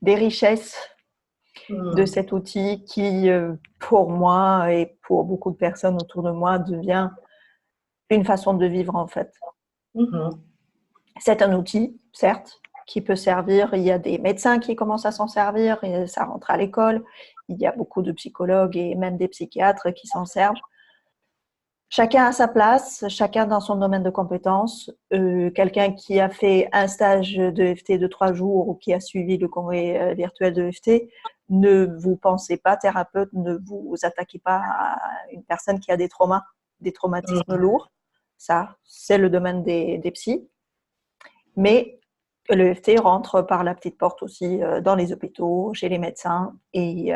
des richesses de cet outil qui, pour moi et pour beaucoup de personnes autour de moi, devient une façon de vivre en fait. C'est un outil, certes, qui peut servir. Il y a des médecins qui commencent à s'en servir, et ça rentre à l'école. Il y a beaucoup de psychologues et même des psychiatres qui s'en servent. Chacun à sa place, chacun dans son domaine de compétences. Quelqu'un qui a fait un stage de EFT de 3 jours ou qui a suivi le congrès virtuel de EFT, ne vous pensez pas thérapeute, ne vous attaquez pas à une personne qui a des traumas, des traumatismes lourds. Ça, c'est le domaine des psys. Mais le EFT rentre par la petite porte aussi dans les hôpitaux, chez les médecins et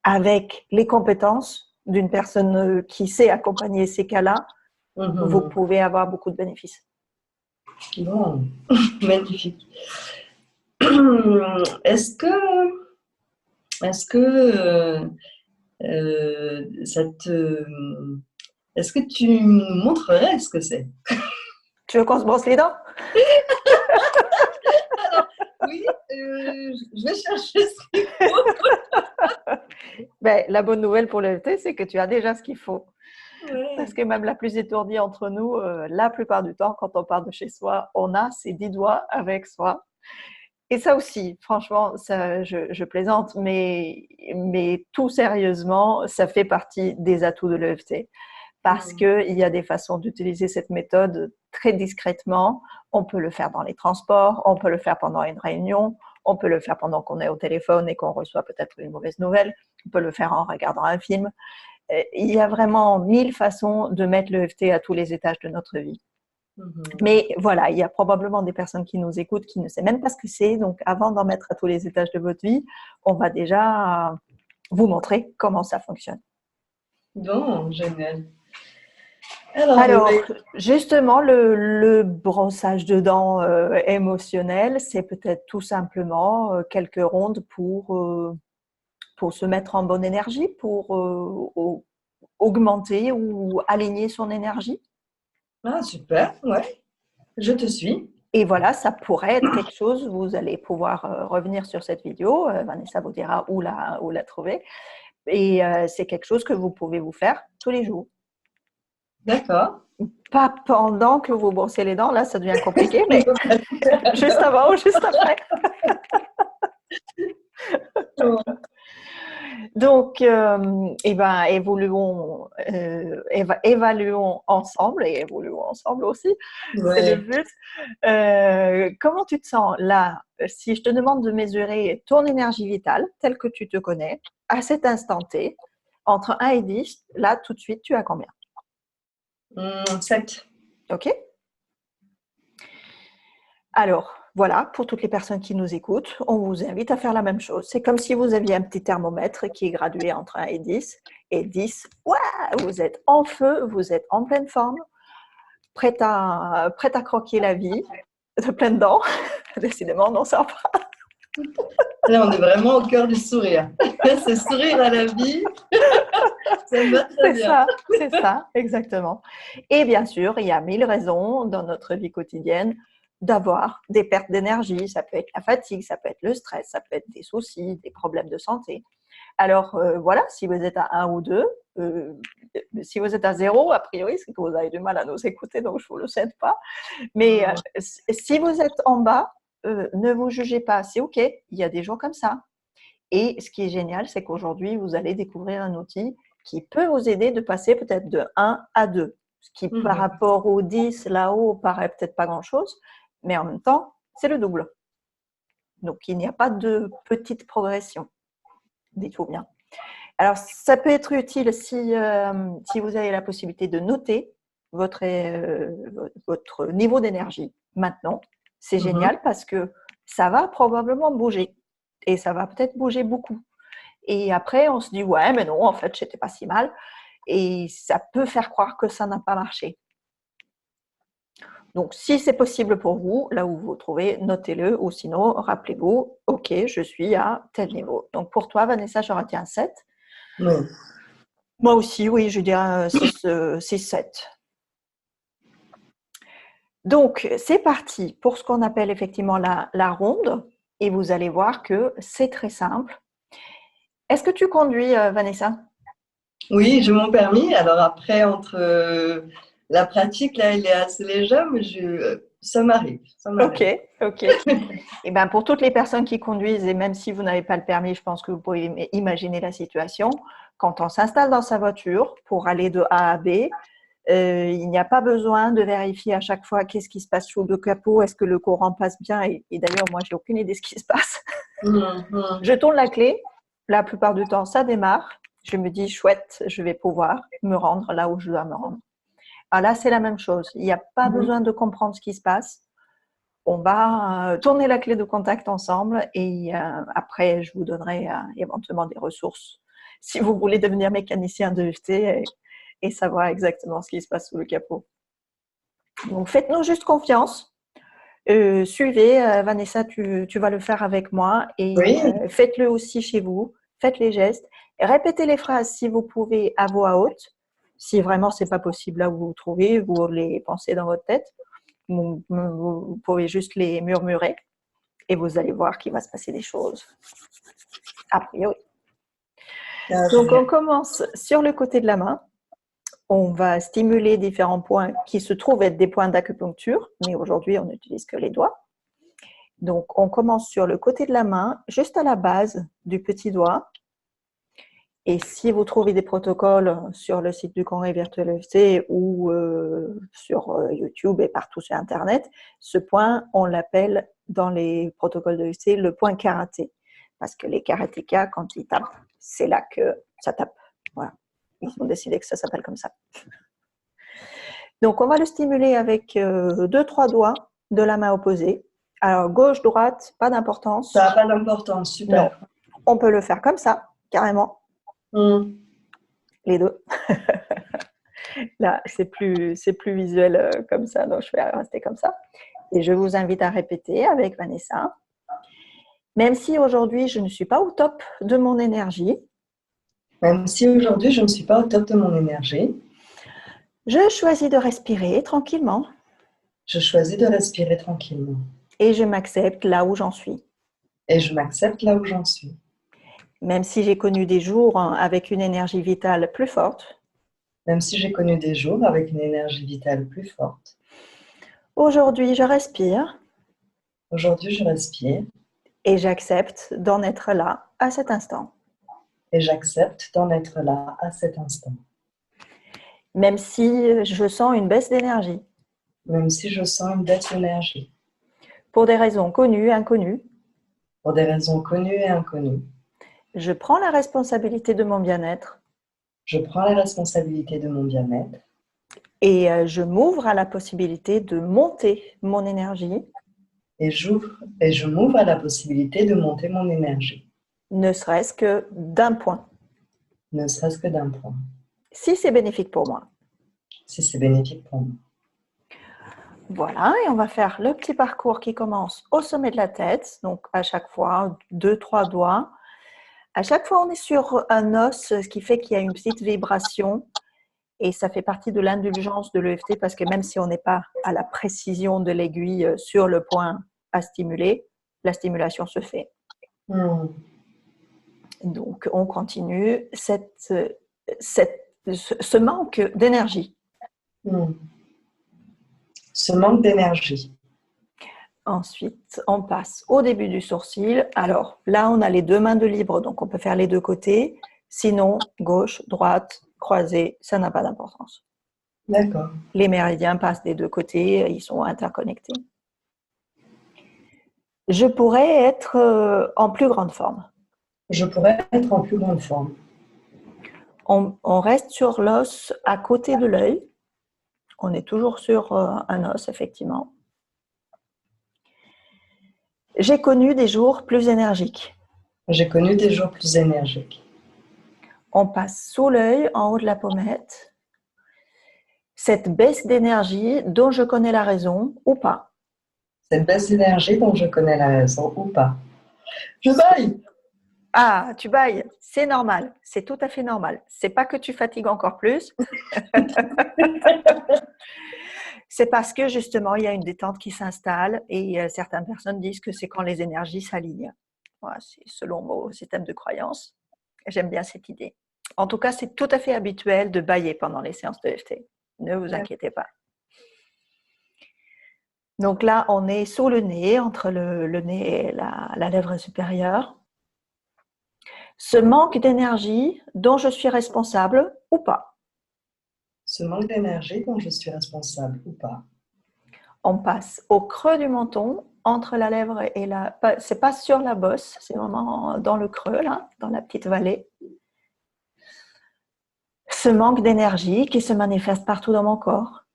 avec les compétences d'une personne qui sait accompagner ces cas-là, vous pouvez avoir beaucoup de bénéfices. Bon, magnifique. Est-ce que tu nous montrerais ce que c'est? Tu veux qu'on se brosse les dents? Alors, oui, je vais chercher ce qu'il faut. Ben, la bonne nouvelle pour l'EFT, c'est que tu as déjà ce qu'il faut. Ouais. Parce que même la plus étourdie entre nous, la plupart du temps, quand on part de chez soi, on a ses 10 doigts avec soi. Et ça aussi, franchement, ça, je plaisante, mais tout sérieusement, ça fait partie des atouts de l'EFT. Parce qu'il y a des façons d'utiliser cette méthode très discrètement. On peut le faire dans les transports, on peut le faire pendant une réunion, on peut le faire pendant qu'on est au téléphone et qu'on reçoit peut-être une mauvaise nouvelle, on peut le faire en regardant un film. Il y a vraiment 1000 façons de mettre l'EFT à tous les étages de notre vie. Mais voilà, il y a probablement des personnes qui nous écoutent qui ne savent même pas ce que c'est. Donc, avant d'en mettre à tous les étages de votre vie, on va déjà vous montrer comment ça fonctionne. Bon, génial. Alors, justement, le brossage de dents émotionnel, c'est peut-être tout simplement quelques rondes pour se mettre en bonne énergie, pour augmenter ou aligner son énergie. Ah, super, ouais, je te suis. Et voilà, ça pourrait être quelque chose, vous allez pouvoir revenir sur cette vidéo, Vanessa vous dira où la trouver, et c'est quelque chose que vous pouvez vous faire tous les jours. D'accord. Pas pendant que vous brossez les dents, là ça devient compliqué, mais juste avant ou juste après. Donc, évoluons ensemble et évoluons ensemble aussi, c'est le but. Comment tu te sens là, si je te demande de mesurer ton énergie vitale, telle que tu te connais, à cet instant T, entre 1 et 10, là tout de suite, tu as combien? 7. Ok. Alors, voilà, pour toutes les personnes qui nous écoutent, on vous invite à faire la même chose. C'est comme si vous aviez un petit thermomètre qui est gradué entre 1 et 10. Et 10, ouais, vous êtes en feu, vous êtes en pleine forme, prête à croquer la vie, de plein dents. Décidément, on n'en sort pas. Là, on est vraiment au cœur du sourire. C'est sourire à la vie. Ça me va très bien. C'est ça, exactement. Et bien sûr, il y a 1000 raisons dans notre vie quotidienne d'avoir des pertes d'énergie. Ça peut être la fatigue, ça peut être le stress, ça peut être des soucis, des problèmes de santé. Alors voilà, si vous êtes à 1 ou 2, si vous êtes à 0, a priori, c'est que vous avez du mal à nous écouter, donc je ne vous le souhaite pas. Mais si vous êtes en bas, ne vous jugez pas, c'est OK, il y a des jours comme ça. Et ce qui est génial, c'est qu'aujourd'hui, vous allez découvrir un outil qui peut vous aider de passer peut-être de 1 à 2. Ce qui, par rapport au 10, là-haut, paraît peut-être pas grand-chose, mais en même temps, c'est le double. Donc, il n'y a pas de petite progression. Dites-vous bien. Alors, ça peut être utile si vous avez la possibilité de noter votre niveau d'énergie maintenant. C'est génial parce que ça va probablement bouger. Et ça va peut-être bouger beaucoup. Et après, on se dit, ouais, mais non, en fait, j'étais pas si mal. Et ça peut faire croire que ça n'a pas marché. Donc, si c'est possible pour vous, là où vous vous trouvez, notez-le. Ou sinon, rappelez-vous, OK, je suis à tel niveau. Donc, pour toi, Vanessa, je retiens 7. Oui. Moi aussi, oui, je dirais 6-7. Donc, c'est parti pour ce qu'on appelle effectivement la ronde. et vous allez voir que c'est très simple. Est-ce que tu conduis, Vanessa? Oui, j'ai mon permis. Alors après, entre la pratique, là, elle est assez légère, mais ça m'arrive. Ça Ok, m'arrive. ok. Et ben pour toutes les personnes qui conduisent, et même si vous n'avez pas le permis, je pense que vous pouvez imaginer la situation. Quand on s'installe dans sa voiture pour aller de A à B, il n'y a pas besoin de vérifier à chaque fois qu'est-ce qui se passe sous le capot, est-ce que le courant passe bien. Et d'ailleurs, moi, j'ai aucune idée de ce qui se passe. Je tourne la clé, la plupart du temps, ça démarre. Je me dis, chouette, je vais pouvoir me rendre là où je dois me rendre. Ah là, c'est la même chose. Il n'y a pas besoin de comprendre ce qui se passe. On va tourner la clé de contact ensemble et après, je vous donnerai éventuellement des ressources si vous voulez devenir mécanicien de FT et savoir exactement ce qui se passe sous le capot. Donc, faites-nous juste confiance. Suivez, Vanessa, tu vas le faire avec moi et Oui, faites-le aussi chez vous. Faites les gestes et répétez les phrases si vous pouvez à voix haute. Si vraiment c'est pas possible là où vous vous trouvez, vous les pensez dans votre tête. Vous pouvez juste les murmurer et vous allez voir qu'il va se passer des choses. A priori. Donc, on commence sur le côté de la main. On va stimuler différents points qui se trouvent être des points d'acupuncture, mais aujourd'hui, on n'utilise que les doigts. Donc, on commence sur le côté de la main, juste à la base du petit doigt. Et si vous trouvez des protocoles sur le site du Congrès Virtuel EFT ou sur YouTube et partout sur Internet, ce point, on l'appelle dans les protocoles de EFT le point karaté. Parce que les karatékas, quand ils tapent, c'est là que ça tape. Voilà. Ils ont décidé que ça s'appelle comme ça. Donc, on va le stimuler avec 2-3 doigts de la main opposée. Alors, gauche, droite, pas d'importance. ça n'a pas d'importance, super. Non, on peut le faire comme ça, carrément. Les deux. Là, c'est plus visuel comme ça, donc je vais rester comme ça. Et je vous invite à répéter avec Vanessa. Même si aujourd'hui, je ne suis pas au top de mon énergie. Même si aujourd'hui, je ne suis pas au top de mon énergie. Je choisis de respirer tranquillement. Je choisis de respirer tranquillement. Et je m'accepte là où j'en suis. Et je m'accepte là où j'en suis. Même si j'ai connu des jours avec une énergie vitale plus forte. Même si j'ai connu des jours avec une énergie vitale plus forte. Aujourd'hui, je respire. Aujourd'hui, je respire. Et j'accepte d'en être là à cet instant. Et j'accepte d'en être là à cet instant. Même si je sens une baisse d'énergie. Même si je sens une baisse d'énergie. Pour des raisons connues et inconnues. Pour des raisons connues et inconnues. Je prends la responsabilité de mon bien-être. Je prends la responsabilité de mon bien-être. Et je m'ouvre à la possibilité de monter mon énergie. Et je m'ouvre à la possibilité de monter mon énergie. Ne serait-ce que d'un point. Ne serait-ce que d'un point. Si c'est bénéfique pour moi. Si c'est bénéfique pour moi. Voilà, et on va faire le petit parcours qui commence au sommet de la tête. Donc à chaque fois, 2-3 doigts. À chaque fois, on est sur un os, ce qui fait qu'il y a une petite vibration. Et ça fait partie de l'indulgence de l'EFT parce que même si on n'est pas à la précision de l'aiguille sur le point à stimuler, la stimulation se fait. Donc, on continue ce manque d'énergie. Ce manque d'énergie. Ensuite, on passe au début du sourcil. Alors, là, on a les deux mains de libre, donc on peut faire les deux côtés. Sinon, gauche, droite, croisée, ça n'a pas d'importance. D'accord. Les méridiens passent des deux côtés, ils sont interconnectés. Je pourrais être en plus grande forme. Je pourrais être en plus grande forme. On reste sur l'os à côté de l'œil. On est toujours sur un os, effectivement. J'ai connu des jours plus énergiques. J'ai connu des jours plus énergiques. On passe sous l'œil, en haut de la pommette. Cette baisse d'énergie dont je connais la raison ou pas. Cette baisse d'énergie dont je connais la raison ou pas. Je baille. Ah, tu bailles, c'est normal, c'est tout à fait normal. C'est pas que tu fatigues encore plus. C'est parce que justement, il y a une détente qui s'installe et certaines personnes disent que c'est quand les énergies s'alignent. Voilà, c'est selon mon système de croyance. J'aime bien cette idée. En tout cas, c'est tout à fait habituel de bâiller pendant les séances de EFT. Ne vous inquiétez pas. Donc là, on est sous le nez, entre le nez et la lèvre supérieure. Ce manque d'énergie dont je suis responsable ou pas. Ce manque d'énergie dont je suis responsable ou pas. On passe au creux du menton, entre la lèvre et la... C'est pas sur la bosse, c'est vraiment dans le creux, là, dans la petite vallée. Ce manque d'énergie qui se manifeste partout dans mon corps.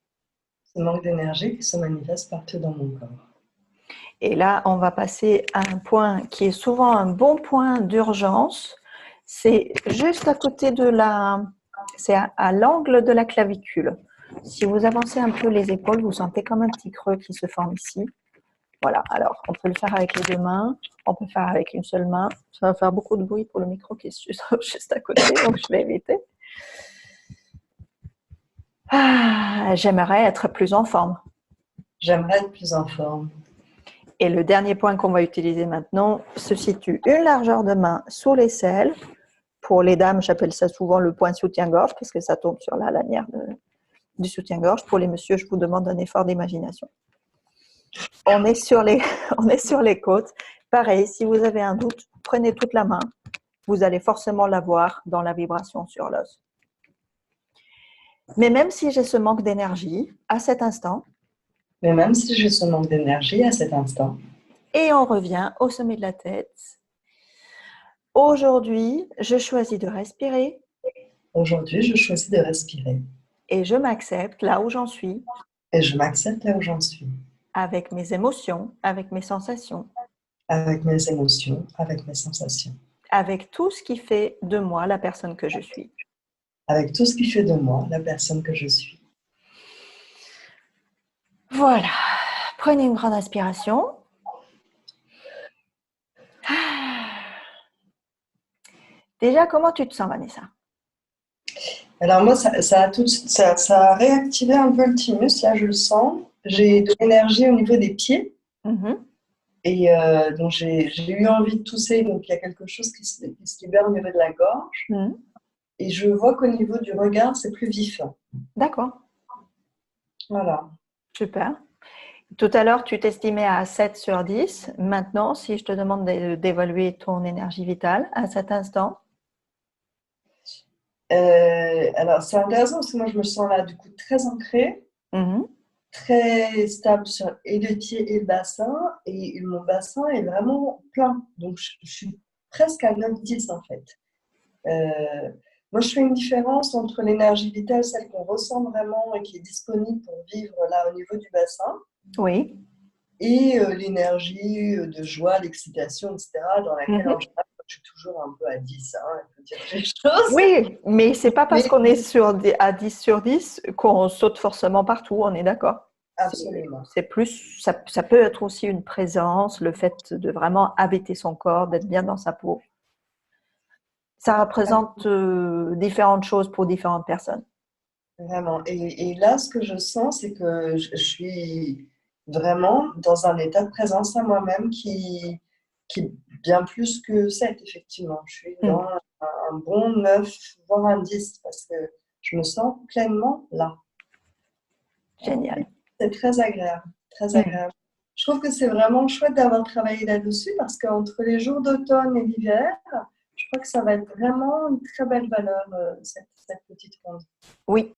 Ce manque d'énergie qui se manifeste partout dans mon corps. Et là, on va passer à un point qui est souvent un bon point d'urgence. C'est juste à côté de la... C'est à l'angle de la clavicule. Si vous avancez un peu les épaules, vous sentez comme un petit creux qui se forme ici. Voilà, alors on peut le faire avec les deux mains, on peut le faire avec une seule main. Ça va faire beaucoup de bruit pour le micro qui est juste à côté, donc je vais éviter. J'aimerais être plus en forme. J'aimerais être plus en forme. Et le dernier point qu'on va utiliser maintenant se situe une largeur de main sous l'aisselle. Pour les dames, j'appelle ça souvent le point soutien-gorge parce que ça tombe sur la lanière du soutien-gorge. Pour les messieurs, je vous demande un effort d'imagination. On est sur les côtes. Pareil, si vous avez un doute, prenez toute la main. Vous allez forcément l'avoir dans la vibration sur l'os. Mais même si j'ai ce manque d'énergie à cet instant, et on revient au sommet de la tête. Aujourd'hui, je choisis de respirer. Aujourd'hui, je choisis de respirer. Et je m'accepte là où j'en suis. Et je m'accepte là où j'en suis. Avec mes émotions, avec mes sensations. Avec mes émotions, avec mes sensations. Avec tout ce qui fait de moi la personne que je suis. Avec tout ce qui fait de moi la personne que je suis. Voilà. Prenez une grande inspiration. Déjà, comment tu te sens, Vanessa? Alors moi, ça a réactivé un peu le thymus, là je le sens. J'ai de l'énergie au niveau des pieds. Et donc j'ai eu envie de tousser, donc il y a quelque chose qui se libère au niveau de la gorge. Et je vois qu'au niveau du regard, c'est plus vif. D'accord. Voilà. Super. Tout à l'heure, tu t'estimais à 7 sur 10. Maintenant, si je te demande d'évaluer ton énergie vitale à cet instant. Alors, c'est intéressant parce que moi, je me sens là, du coup, très ancrée, très stable sur et le pied et le bassin. Et mon bassin est vraiment plein. Donc, je suis presque à 9-10 en fait. Moi, je fais une différence entre l'énergie vitale, celle qu'on ressent vraiment et qui est disponible pour vivre là au niveau du bassin. Oui. Et l'énergie de joie, l'excitation, etc., dans laquelle en général, je suis toujours un peu à 10, il faut dire les choses. Oui, mais ce n'est pas parce qu'on est à 10 sur 10 qu'on saute forcément partout, on est d'accord. Absolument. C'est plus, ça peut être aussi une présence, le fait de vraiment habiter son corps, d'être bien dans sa peau. Ça représente différentes choses pour différentes personnes. Vraiment. Et là, ce que je sens, c'est que je suis vraiment dans un état de présence à moi-même qui est bien plus que 7, effectivement. Je suis dans un bon 9, voire un 10, parce que je me sens pleinement là. Génial. C'est très agréable, très agréable. Je trouve que c'est vraiment chouette d'avoir travaillé là-dessus, parce qu'entre les jours d'automne et d'hiver, je crois que ça va être vraiment une très belle valeur, cette petite ronde. Oui,